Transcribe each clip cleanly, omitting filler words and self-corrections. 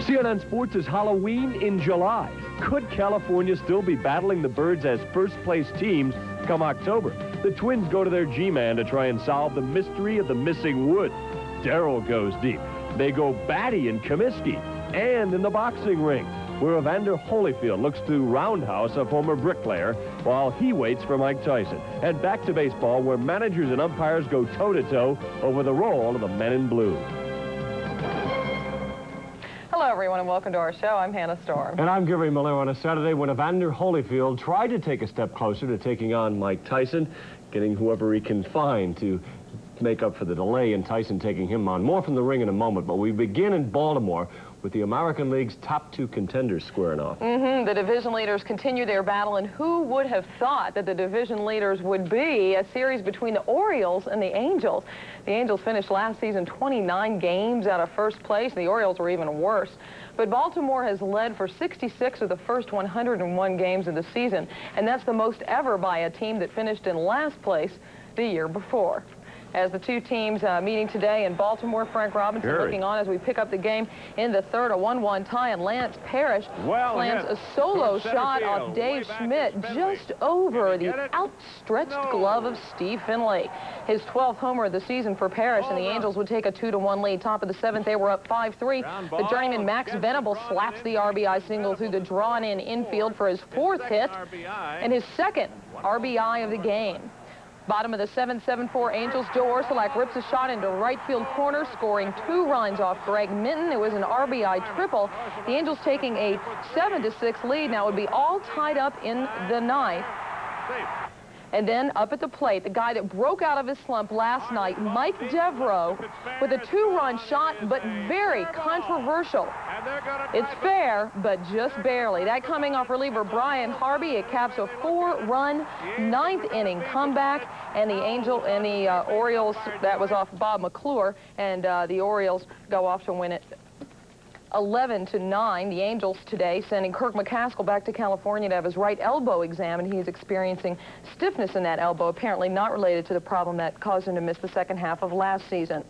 CNN Sports is Halloween in July. Could California still be battling the Birds as first-place teams come October? The Twins go to their G-Man to try and solve the mystery of the missing wood. Darryl goes deep. They go batty in Comiskey and in the boxing ring, where Evander Holyfield looks to roundhouse a former bricklayer while he waits for Mike Tyson. And back to baseball, where managers and umpires go toe-to-toe over the role of the men in blue. Hello, everyone, and welcome to our show. I'm Hannah Storm. And I'm Gary Miller on a Saturday when Evander Holyfield tried to take a step closer to taking on Mike Tyson, getting whoever he can find to make up for the delay in Tyson taking him on. More from the ring in a moment, but we begin in Baltimore with the American League's top two contenders squaring off. The division leaders continue their battle, and who would have thought that the division leaders would be a series between the Orioles and the Angels? The Angels finished last season 29 games out of first place. The Orioles were even worse. But Baltimore has led for 66 of the first 101 games of the season, and that's the most ever by a team that finished in last place the year before. As the two teams meeting today in Baltimore, Frank Robinson looking on as we pick up the game in the third, a 1-1 tie, and Lance Parrish slams a solo shot off Dave Schmidt just over the outstretched glove of Steve Finley. His 12th homer of the season for Parrish, and the Angels would take a 2-1 lead. Top of the seventh, they were up 5-3. The journeyman Max Venable slaps the RBI single through the drawn-in infield for his fourth hit and his second RBI of the game. Bottom of the seventh, 7-4 Angels. Joe Orsulak rips a shot into right field corner, scoring 2 runs off Greg Minton. It was an RBI triple. The Angels taking a 7-6 lead. Now it would be all tied up in the ninth. And then up at the plate, the guy that broke out of his slump last night, Mike Devereaux, with a 2-run shot, but very controversial. It's fair, but just barely. That coming off reliever Brian Harvey. It caps a 4-run ninth inning comeback, and the Orioles, that was off Bob McClure, and the Orioles go off to win it 11-9. The Angels today sending Kirk McCaskill back to California to have his right elbow examined. He's experiencing stiffness in that elbow, apparently not related to the problem that caused him to miss the second half of last season.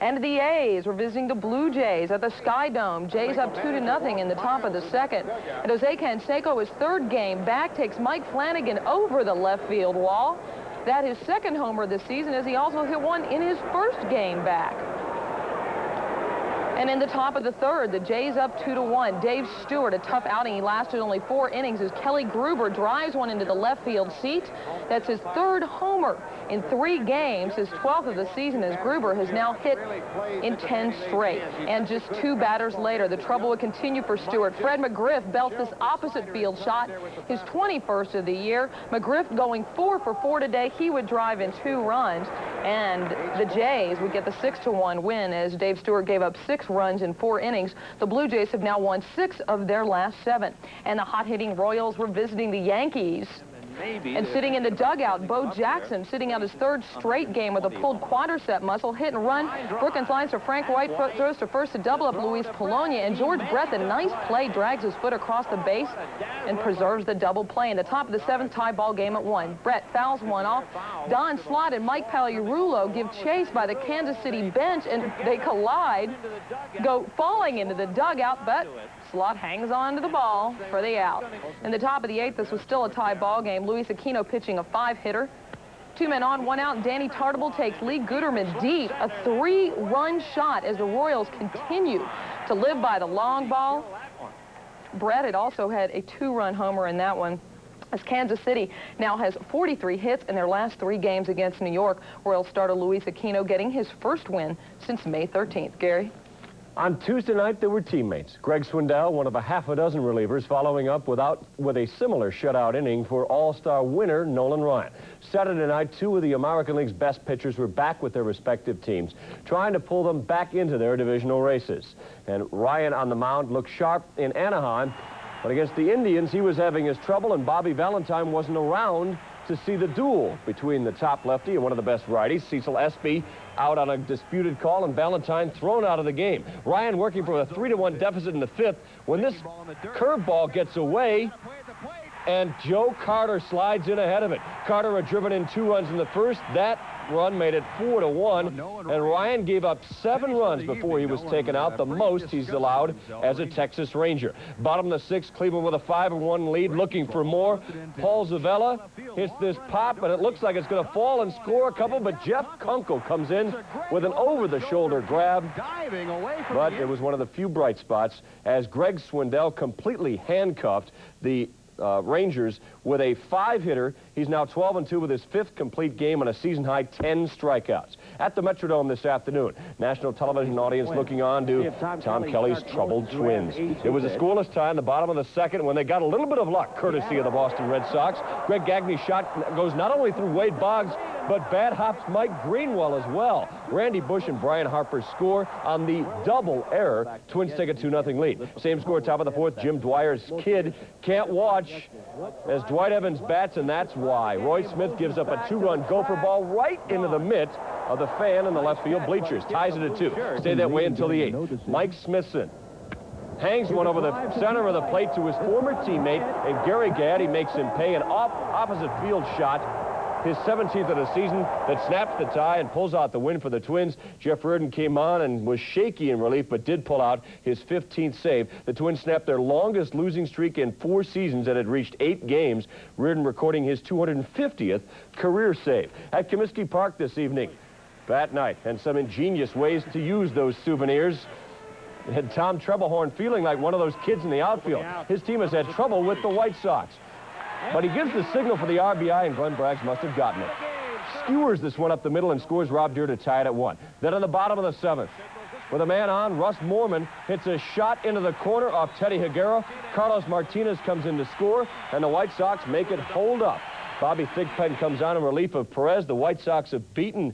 And the A's were visiting the Blue Jays at the Sky Dome. Jays up 2-0 in the top of the second. And Jose Canseco, his third game back, takes Mike Flanagan over the left field wall. That his second homer this season, as he also hit one in his first game back. And in the top of the third, the Jays up 2-1. Dave Stewart, a tough outing. He lasted only 4 innings as Kelly Gruber drives one into the left field seat. That's his third homer in 3 games, his 12th of the season, as Gruber has now hit in 10 straight. And just 2 batters later, the trouble would continue for Stewart. Fred McGriff belts this opposite field shot, his 21st of the year. McGriff going 4 for 4 today. He would drive in 2 runs, and the Jays would get the 6-1 win as Dave Stewart gave up 6 runs in 4 innings. The Blue Jays have now won 6 of their last 7. And the hot-hitting Royals were visiting the Yankees. And sitting in the dugout, Bo Jackson sitting out his 3rd straight game with a pulled quadricep muscle. Hit and run. Brookins lines for Frank White, throws to first to double up Luis Polonia. And George Brett, a nice play, drags his foot across the base and preserves the double play. In the top of the 7th, tie ball game at 1. Brett fouls one off. Don Slott and Mike Pagliarulo give chase by the Kansas City bench, and they collide, go falling into the dugout, but Slott hangs on to the ball for the out. In the top of the 8th, this was still a tie ball game. Luis Aquino pitching a 5-hitter. 2 men on, 1 out. Danny Tartable takes Lee Guterman deep. A 3-run shot as the Royals continue to live by the long ball. Brett had also had a 2-run homer in that one, as Kansas City now has 43 hits in their last 3 games against New York. Royals starter Luis Aquino getting his first win since May 13th. Gary? On Tuesday night, there were teammates. Greg Swindell, one of a half a dozen relievers, following up with a similar shutout inning for All-Star winner Nolan Ryan. Saturday night, 2 of the American League's best pitchers were back with their respective teams, trying to pull them back into their divisional races. And Ryan on the mound looked sharp in Anaheim, but against the Indians, he was having his trouble, and Bobby Valentine wasn't around to see the duel between the top lefty and one of the best righties, Cecil Espy, out on a disputed call, and Valentine thrown out of the game. Ryan working for a 3-1 deficit in the 5th when this curveball gets away, and Joe Carter slides in ahead of it. Carter had driven in 2 runs in the first. That run made it 4-1, and Ryan gave up 7 runs before he was taken out, the most he's allowed as a Texas Ranger. Bottom of the 6th, Cleveland with a 5-1 lead, looking for more. Paul Zavella hits this pop, and it looks like it's going to fall and score a couple, but Jeff Kunkel comes in with an over-the-shoulder grab. But it was one of the few bright spots as Greg Swindell completely handcuffed the Rangers with a 5-hitter. He's now 12-2 with his 5th complete game on a season-high 10 strikeouts. At the Metrodome this afternoon, national television audience looking on to Tom Kelly's troubled Twins. It was a scoreless tie in the bottom of the 2nd when they got a little bit of luck, courtesy of the Boston Red Sox. Greg Gagney's shot goes not only through Wade Boggs, but bad hops Mike Greenwell as well. Randy Bush and Brian Harper score on the double error. Twins take a 2-0 lead. Same score, top of the 4th. Jim Dwyer's kid can't watch as Dwight Evans bats, and that's why. Roy Smith gives up a 2-run gopher ball right into the mitt of the fan in the left field bleachers. Ties it at 2. Stay that way until the 8th. Mike Smithson hangs one over the center of the plate to his former teammate, and Gary Gadd. He makes him pay an opposite field shot, his 17th of the season, that snaps the tie and pulls out the win for the Twins. Jeff Reardon came on and was shaky in relief, but did pull out his 15th save. The Twins snapped their longest losing streak in 4 seasons that had reached 8 games. Reardon recording his 250th career save. At Comiskey Park this evening, bat night, and some ingenious ways to use those souvenirs. It had Tom Trebelhorn feeling like one of those kids in the outfield. His team has had trouble with the White Sox. But he gives the signal for the RBI, and Glenn Braggs must have gotten it. Skewers this one up the middle and scores Rob Deere to tie it at 1. Then on the bottom of the 7th, with a man on, Russ Moorman hits a shot into the corner off Teddy Higuera. Carlos Martinez comes in to score, and the White Sox make it hold up. Bobby Thigpen comes on in relief of Perez. The White Sox have beaten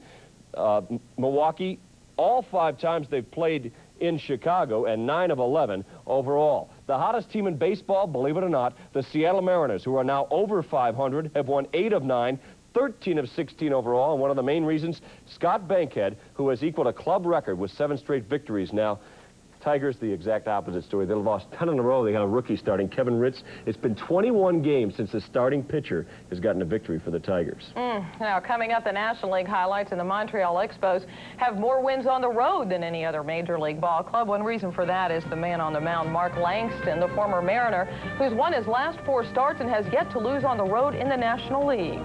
Milwaukee all 5 times they've played in Chicago, and 9 of 11 overall. The hottest team in baseball, believe it or not, the Seattle Mariners, who are now over 500, have won 8 of 9, 13 of 16 overall, and one of the main reasons, Scott Bankhead, who has equaled a club record with 7 straight victories now. Tigers, the exact opposite story. They've lost 10 in a row. They got a rookie starting, Kevin Ritz. It's been 21 games since the starting pitcher has gotten a victory for the Tigers. Now, coming up, the National League highlights and the Montreal Expos have more wins on the road than any other Major League ball club. One reason for that is the man on the mound, Mark Langston, the former Mariner, who's won his last 4 starts and has yet to lose on the road in the National League.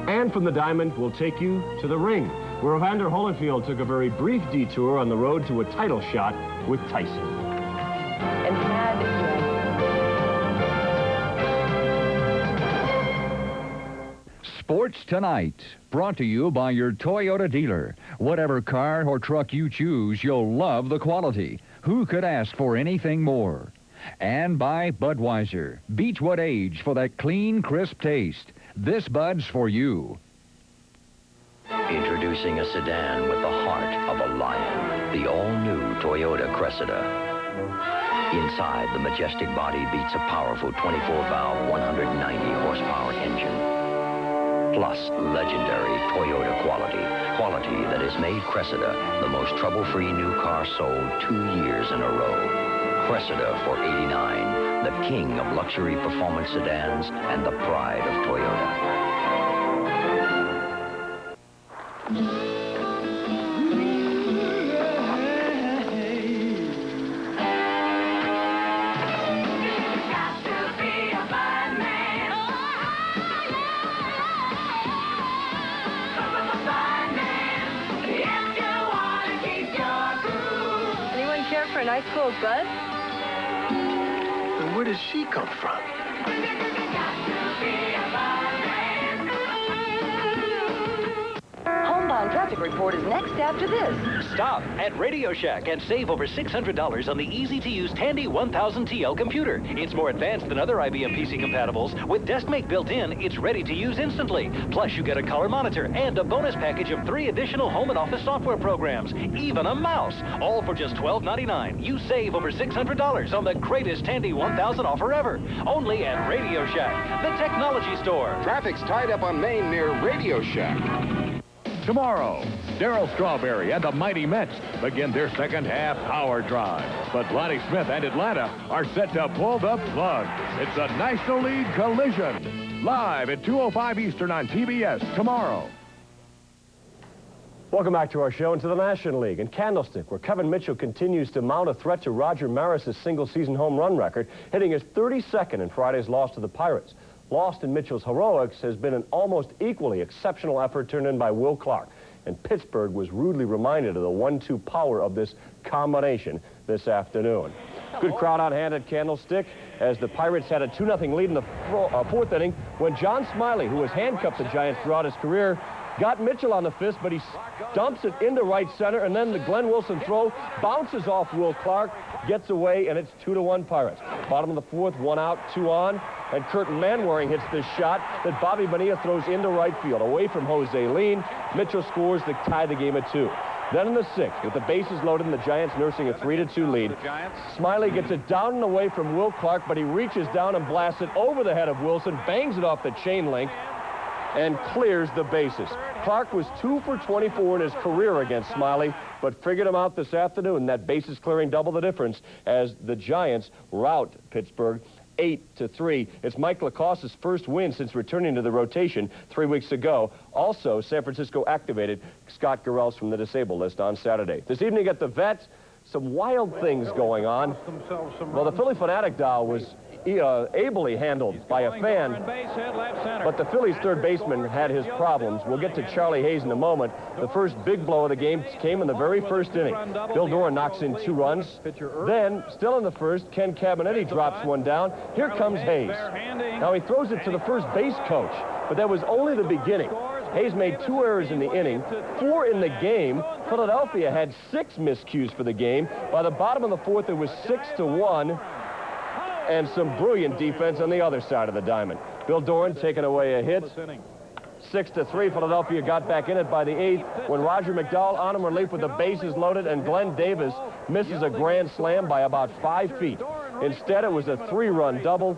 And from the diamond, we'll take you to the ring, where Evander Holyfield took a very brief detour on the road to a title shot with Tyson. And had Sports Tonight, brought to you by your Toyota dealer. Whatever car or truck you choose, you'll love the quality. Who could ask for anything more? And by Budweiser. Beechwood Age for that clean, crisp taste. This Bud's for you. Introducing a sedan with the heart of a lion, the all-new Toyota Cressida. Inside, the majestic body beats a powerful 24-valve, 190-horsepower engine. Plus, legendary Toyota quality. Quality that has made Cressida the most trouble-free new car sold 2 years in a row. Cressida for $89, the king of luxury performance sedans and the pride of Toyota. anyone care for a nice cold Bud? And where does she come from? Homebound traffic report is next after this. Stop at Radio Shack and save over $600 on the easy-to-use Tandy 1000TL computer. It's more advanced than other IBM PC compatibles. With DeskMate built in, it's ready to use instantly. Plus, you get a color monitor and a bonus package of 3 additional home and office software programs, even a mouse, all for just $12.99. You save over $600 on the greatest Tandy 1000 offer ever. Only at Radio Shack, the technology store. Traffic's tied up on Main near Radio Shack. Tomorrow, Darryl Strawberry and the Mighty Mets begin their second half power drive. But Lonnie Smith and Atlanta are set to pull the plug. It's a National League collision. Live at 2:05 Eastern on TBS tomorrow. Welcome back to our show and to the National League. In Candlestick, where Kevin Mitchell continues to mount a threat to Roger Maris's single-season home run record, hitting his 32nd in Friday's loss to the Pirates. Lost in Mitchell's heroics has been an almost equally exceptional effort turned in by Will Clark. And Pittsburgh was rudely reminded of the 1-2 power of this combination this afternoon. Good crowd on hand at Candlestick as the Pirates had a 2-0 lead in the fourth inning when John Smiley, who has handcuffed the Giants throughout his career, got Mitchell on the fist, but he dumps it into right center, and then the Glenn Wilson throw bounces off Will Clark, gets away, and it's 2-1 Pirates. Bottom of the fourth, 1 out, 2 on, and Kurt Manwaring hits this shot that Bobby Bonilla throws into right field, away from Jose Lean. Mitchell scores to tie the game at 2. Then in the sixth, with the bases loaded and the Giants nursing a 3-2 lead, Smiley gets it down and away from Will Clark, but he reaches down and blasts it over the head of Wilson, bangs it off the chain link, and clears the bases. Clark was 2 for 24 in his career against Smiley, but figured him out this afternoon. That bases clearing double the difference as the Giants rout Pittsburgh 8-3. It's Mike Lacosse's first win since returning to the rotation 3 weeks ago. Also, San Francisco activated Scott Garrels from the disabled list on Saturday. This evening at the Vet, some wild things going on. Well, the Philly Fanatic doll was ably handled by a fan, but the Phillies' third baseman had his problems. We'll get to Charlie Hayes in a moment. The first big blow of the game came in the very first inning. Bill Doran knocks in 2 runs. Then, still in the first, Ken Cabinetti drops one down. Here comes Hayes. Now he throws it to the first base coach, but that was only the beginning. Hayes made 2 errors in the inning, 4 in the game. Philadelphia had 6 miscues for the game. By the bottom of the fourth, it was 6-1. And some brilliant defense on the other side of the diamond. Bill Doran taking away a hit. 6-3. Philadelphia got back in it by the 8th when Roger McDowell on in relief with the bases loaded and Glenn Davis misses a grand slam by about 5 feet. Instead, it was a 3-run double,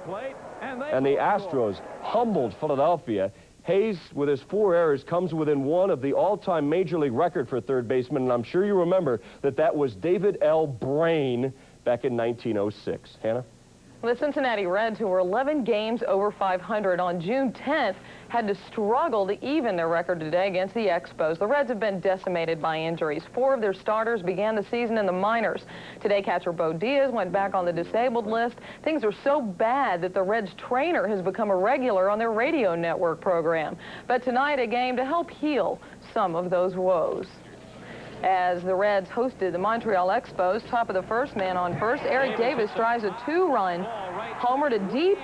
and the Astros humbled Philadelphia. Hayes, with his 4 errors, comes within 1 of the all-time Major League record for third baseman, and I'm sure you remember that was David L. Brain back in 1906. Hannah? The Cincinnati Reds, who were 11 games over 500 on June 10th, had to struggle to even their record today against the Expos. The Reds have been decimated by injuries. 4 of their starters began the season in the minors. Today, catcher Bo Diaz went back on the disabled list. Things are so bad that the Reds trainer has become a regular on their radio network program. But tonight, a game to help heal some of those woes. As the Reds hosted the Montreal Expos, top of the first, man on first, Eric Davis drives a 2-run homer to deep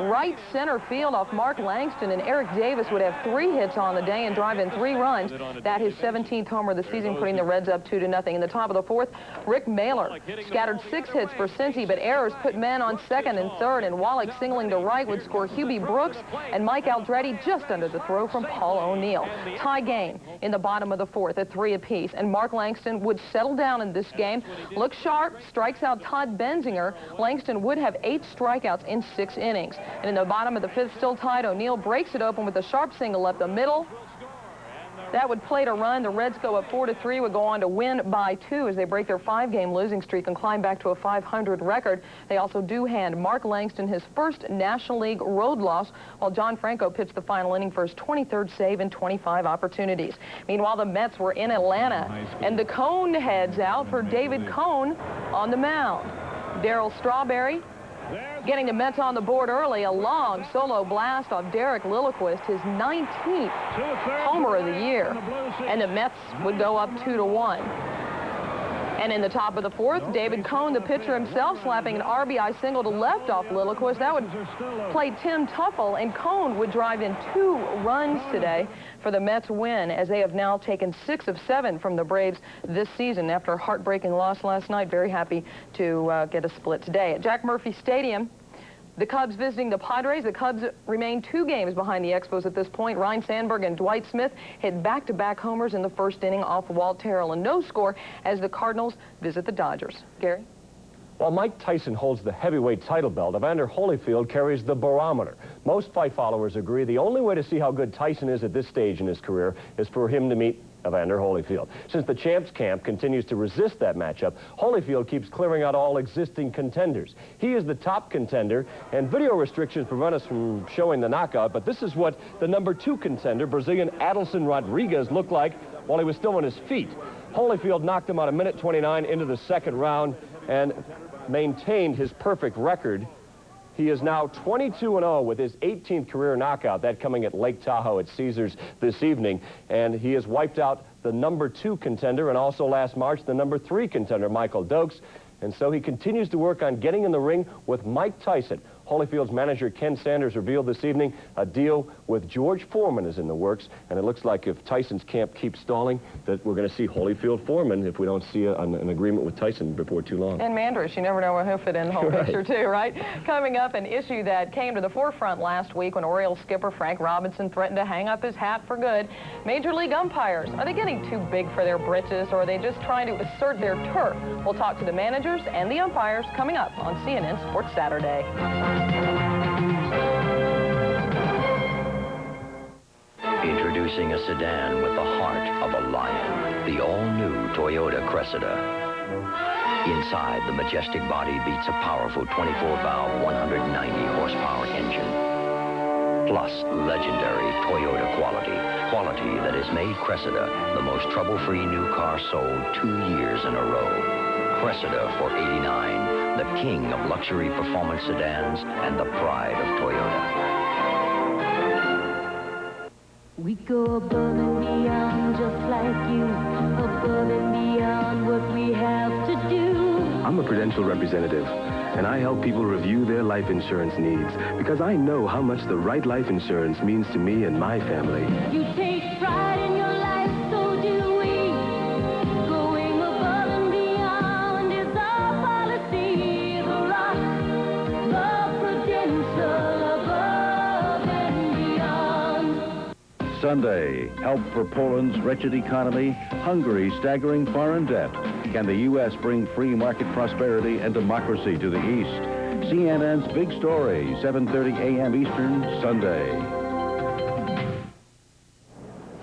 right center field off Mark Langston, and Eric Davis would have 3 hits on the day and drive in 3 runs. That his 17th homer of the season, putting the Reds up 2-0. In the top of the fourth, Rick Mailer scattered 6 hits for Cincy, but errors put men on second and third, and Wallach singling to right would score Hubie Brooks and Mike Aldretti just under the throw from Paul O'Neill. Tie game in the bottom of the fourth at 3 apiece, and Mark Langston would settle down in this game, look sharp, strikes out Todd Benzinger. Langston would have 8 strikeouts in 6 innings. And in the bottom of the fifth, still tied, O'Neill breaks it open with a sharp single up the middle. That would plate a run. The Reds go up 4-3, would go on to win by 2 as they break their 5-game losing streak and climb back to a 500 record. They also do hand Mark Langston his first National League road loss, while John Franco pitched the final inning for his 23rd save in 25 opportunities. Meanwhile, the Mets were in Atlanta, and the Cone heads out for David Cone on the mound. Darryl Strawberry getting the Mets on the board early. A long solo blast off Derek Lilliquist, his 19th homer of the year. And the Mets would go up 2-1. And in the top of the fourth, David Cone, the pitcher himself, slapping an RBI single to left off Lilliquist. That would play Tim Tuffle, and Cone would drive in 2 runs today for the Mets win, as they have now taken 6 of 7 from the Braves this season after a heartbreaking loss last night. Very happy to get a split today. At Jack Murphy Stadium, the Cubs visiting the Padres. The Cubs remain 2 games behind the Expos at this point. Ryne Sandberg and Dwight Smith hit back-to-back homers in the first inning off Walt Terrell, and no score as the Cardinals visit the Dodgers. Gary? While Mike Tyson holds the heavyweight title belt, Evander Holyfield carries the barometer. Most fight followers agree the only way to see how good Tyson is at this stage in his career is for him to meet Evander Holyfield. Since the champs camp continues to resist that matchup, Holyfield keeps clearing out all existing contenders. He is the top contender, and video restrictions prevent us from showing the knockout, but this is what the number 2 contender, Brazilian Adilson Rodriguez, looked like while he was still on his feet. Holyfield knocked him out a minute 29 into the second round and maintained his perfect record. He is now 22-0 with his 18th career knockout, that coming at Lake Tahoe at Caesars this evening. And he has wiped out the #2 contender and also last March the #3 contender, Michael Dokes. And so he continues to work on getting in the ring with Mike Tyson. Holyfield's manager, Ken Sanders, revealed this evening a deal with George Foreman is in the works. And it looks like if Tyson's camp keeps stalling, that we're going to see Holyfield Foreman if we don't see an agreement with Tyson before too long. And Manders, you never know where he'll fit in the whole picture, too, right? Coming up, an issue that came to the forefront last week when Orioles skipper Frank Robinson threatened to hang up his hat for good. Major League umpires, are they getting too big for their britches, or are they just trying to assert their turf? We'll talk to the managers and the umpires coming up on CNN Sports Saturday. Introducing a sedan with the heart of a lion, the all-new Toyota Cressida. Inside, the majestic body beats a powerful 24-valve, 190-horsepower engine. Plus, legendary Toyota quality that has made Cressida the most trouble-free new car sold 2 years in a row. Cressida for $89, the king of luxury performance sedans and the pride of Toyota. We go above and beyond just like you, above and beyond what we have to do. I'm a Prudential representative, and I help people review their life insurance needs because I know how much the right life insurance means to me and my family. You take pride in your life, so do we. Going above and beyond is our policy. The Rock, the Prudential, above and beyond. Sunday, help for Poland's wretched economy, Hungary's staggering foreign debt. Can the U.S. bring free market prosperity and democracy to the East? CNN's Big Story, 7:30 a.m. Eastern, Sunday.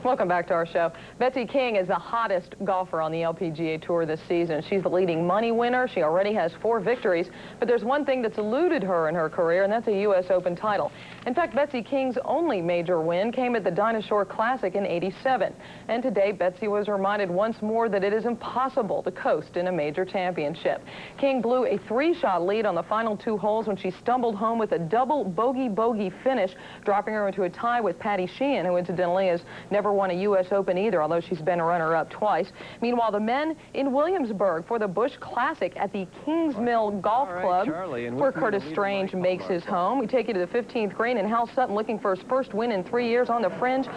Welcome back to our show. Betsy King is the hottest golfer on the LPGA Tour this season. She's the leading money winner. She already has 4 victories. But there's one thing that's eluded her in her career, and that's a U.S. Open title. In fact, Betsy King's only major win came at the Dinosaur Classic in '87. And today, Betsy was reminded once more that it is impossible to coast in a major championship. King blew a 3-shot lead on the final 2 holes when she stumbled home with a double bogey finish, dropping her into a tie with Patty Sheehan, who incidentally has never won a U.S. Open either, although she's been a runner-up twice. Meanwhile, the men in Williamsburg for the Busch Classic at the Kingsmill Golf Club, where Curtis Strange makes his home. We take you to the 15th green, and Hal Sutton looking for his first win in 3 years on the fringe,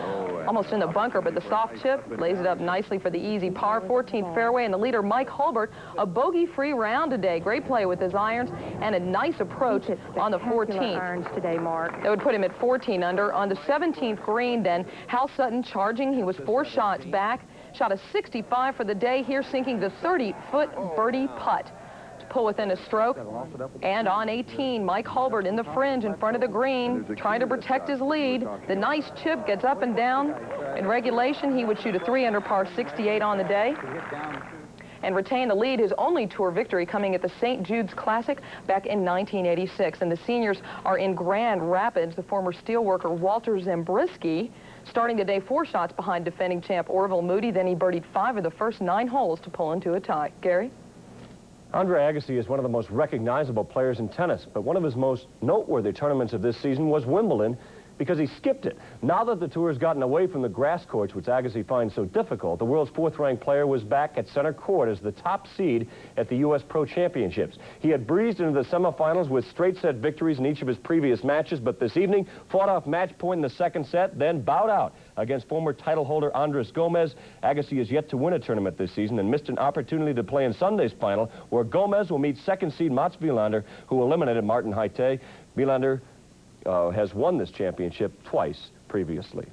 almost in the bunker, but the soft chip lays it up nicely for the easy par. 14th fairway, and the leader, Mike Hulbert, a bogey-free round today. Great play with his irons and a nice approach on the 14th. Irons today, Mark. That would put him at 14 under. On the 17th green, then, Hal Sutton charging. He was 4 shots back, shot a 65 for the day here, sinking the 30-foot birdie putt to pull within a stroke. And on 18, Mike Hulbert in the fringe in front of the green, trying to protect his lead. The nice chip gets up and down. In regulation, he would shoot a 3-under par 68 on the day and retain the lead, his only tour victory coming at the St. Jude's Classic back in 1986. And the seniors are in Grand Rapids. The former steelworker Walter Zabriskie starting the day 4 shots behind defending champ Orville Moody. Then he birdied 5 of the first 9 holes to pull into a tie. Gary? Andre Agassi is one of the most recognizable players in tennis, but one of his most noteworthy tournaments of this season was Wimbledon, because he skipped it. Now that the tour has gotten away from the grass courts, which Agassi finds so difficult, the world's 4th-ranked player was back at center court as the top seed at the U.S. Pro Championships. He had breezed into the semifinals with straight-set victories in each of his previous matches, but this evening fought off match point in the 2nd set, then bowed out against former title holder Andres Gomez. Agassi is yet to win a tournament this season and missed an opportunity to play in Sunday's final, where Gomez will meet 2nd seed Mats Wilander, who eliminated Martin Haite. Wilander has won this championship twice previously.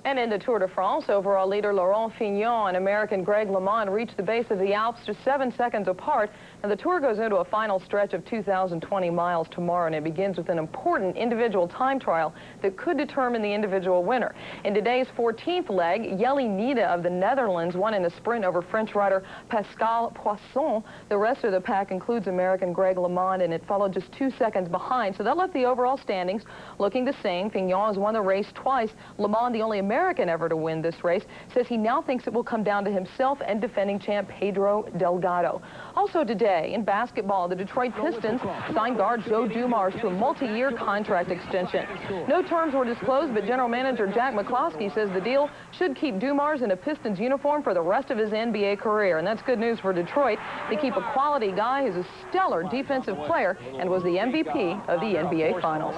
And in the Tour de France, overall leader Laurent Fignon and American Greg LeMond reached the base of the Alps just 7 seconds apart. And the Tour goes into a final stretch of 2,020 miles tomorrow, and it begins with an important individual time trial that could determine the individual winner. In today's 14th leg, Jelle Nida of the Netherlands won in a sprint over French rider Pascal Poisson. The rest of the pack includes American Greg LeMond, and it followed just 2 seconds behind. So that left the overall standings looking the same. Fignon has won the race twice. LeMond, the only American American ever to win this race, says he now thinks it will come down to himself and defending champ Pedro Delgado. Also today, in basketball, the Detroit Pistons signed guard Joe Dumars to a multi-year contract extension. No terms were disclosed, but general manager Jack McCloskey says the deal should keep Dumars in a Pistons uniform for the rest of his NBA career. And that's good news for Detroit. They keep a quality guy who's a stellar defensive player and was the MVP of the NBA Finals.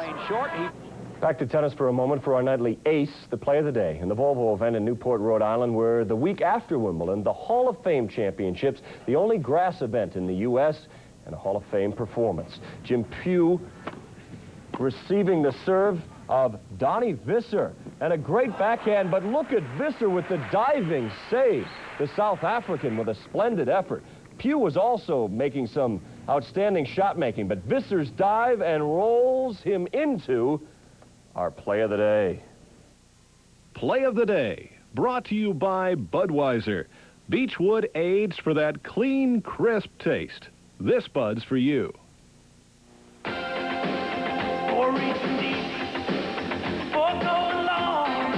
Back to tennis for a moment for our nightly ace, the play of the day in the Volvo event in Newport, Rhode Island, where the week after Wimbledon, the Hall of Fame Championships, the only grass event in the U.S., and a Hall of Fame performance. Jim Pugh receiving the serve of Donnie Visser, and a great backhand, but look at Visser with the diving save. The South African with a splendid effort. Pugh was also making some outstanding shot making, but Visser's dive and rolls him into our play of the day. Play of the day, brought to you by Budweiser. Beechwood aids for that clean, crisp taste. This Bud's for you. For reaching deep, for going long,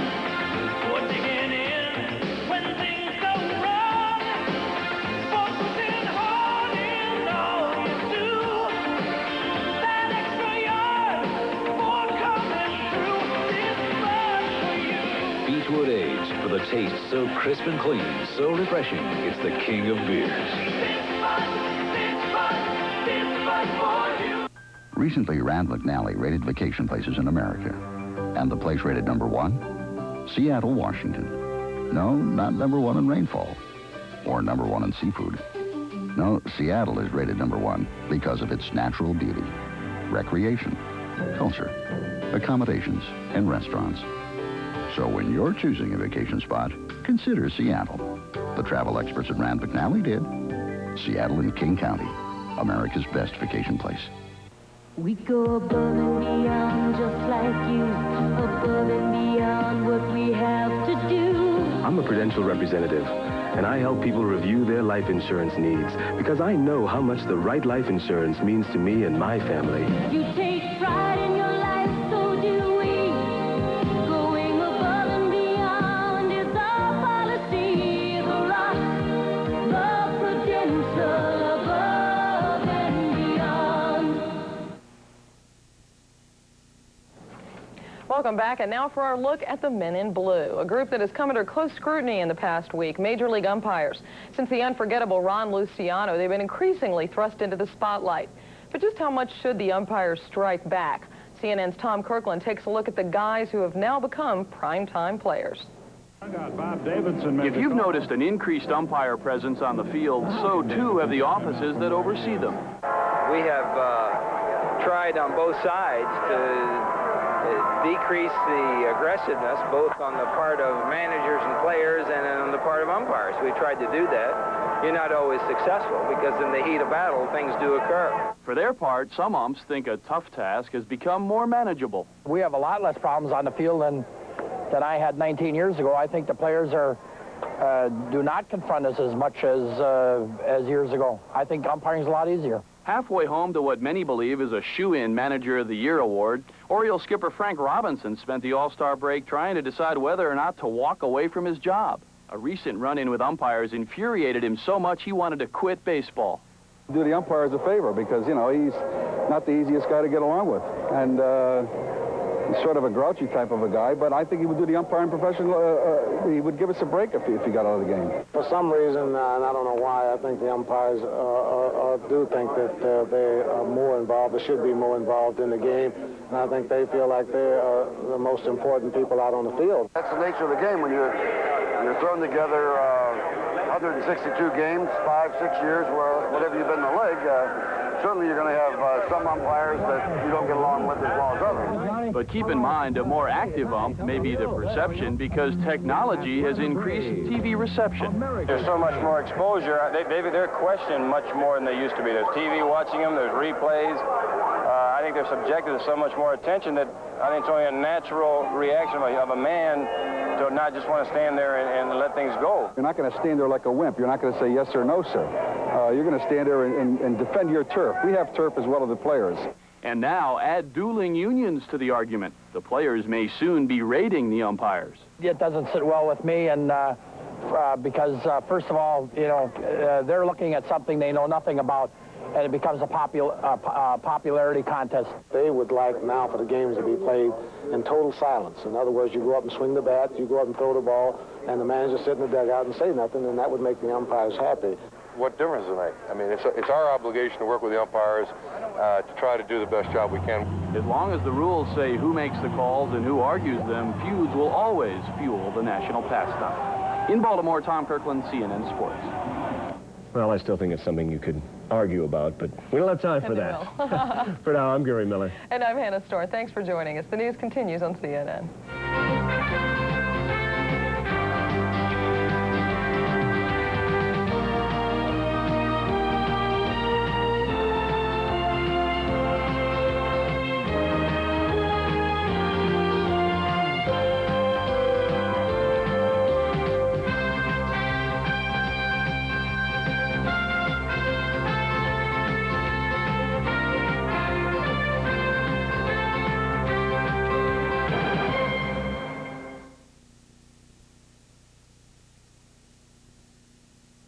for digging in when things go wrong, for pushing hard in all you do, that extra yard, for coming through, this Bud for you. Beechwood aids for the taste so crisp and clean, so refreshing, it's the king of beers. Recently, Rand McNally rated vacation places in America. And the place rated #1? Seattle, Washington. No, not #1 in rainfall. Or #1 in seafood. No, Seattle is rated #1 because of its natural beauty, recreation, culture, accommodations, and restaurants. So when you're choosing a vacation spot, consider Seattle. The travel experts at Rand McNally did. Seattle in King County, America's best vacation place. We go above and beyond just like you, above and beyond what we have to do. I'm a Prudential representative, and I help people review their life insurance needs because I know how much the right life insurance means to me and my family. You take pride in your life, so do we. Going above and beyond is our policy. The rock, the Prudential, above and beyond. Welcome back, and now for our look at the Men in Blue, a group that has come under close scrutiny in the past week. Major League umpires. Since the unforgettable Ron Luciano, they've been increasingly thrust into the spotlight. But just how much should the umpires strike back? CNN's Tom Kirkland takes a look at the guys who have now become primetime players. If you've noticed an increased umpire presence on the field, so too have the offices that oversee them. We have tried on both sides to decrease the aggressiveness, both on the part of managers and players and on the part of umpires. We tried to do that. You're not always successful because in the heat of battle, things do occur. For their part, some umps think a tough task has become more manageable. We have a lot less problems on the field than I had 19 years ago. I think the players do not confront us as much as years ago. I think umpiring's a lot easier. Halfway home to what many believe is a shoe-in Manager of the Year award, Orioles skipper Frank Robinson spent the All-Star break trying to decide whether or not to walk away from his job. A recent run-in with umpires infuriated him so much he wanted to quit baseball. Do the umpires a favor because, you know, he's not the easiest guy to get along with. And he's sort of a grouchy type of a guy, but I think he would do the umpiring profession, he would give us a break if he got out of the game. For some reason, and I don't know why, I think the umpires do think that they are more involved, or should be more involved in the game, and I think they feel like they are the most important people out on the field. That's the nature of the game when you're thrown together 162 games, 5-6 years, whatever you've been in the league. Certainly you're going to have some umpires that you don't get along with as well as others. But keep in mind, a more active ump may be the perception because technology has increased TV reception. There's so much more exposure. They're questioned much more than they used to be. There's TV watching them, there's replays. I think they're subjected to so much more attention that I think it's only a natural reaction of a man to not just want to stand there and let things go. You're not going to stand there like a wimp. You're not going to say yes or no, sir. You're going to stand there and defend your turf. We have turf as well as the players. And now add dueling unions to the argument. The players may soon be raiding the umpires. It doesn't sit well with me, and because first of all, you know, they're looking at something they know nothing about, and it becomes a popularity contest. They would like now for the games to be played in total silence. In other words, you go up and swing the bat, you go up and throw the ball, and the manager sit in the dugout and say nothing, and that would make the umpires happy. What difference does it make? I mean, it's our obligation to work with the umpires to try to do the best job we can. As long as the rules say who makes the calls and who argues them, feuds will always fuel the national pastime. In Baltimore, Tom Kirkland, CNN Sports. Well, I still think it's something you could argue about, but we don't have time for that. For now, I'm Gary Miller. And I'm Hannah Storr. Thanks for joining us. The news continues on CNN.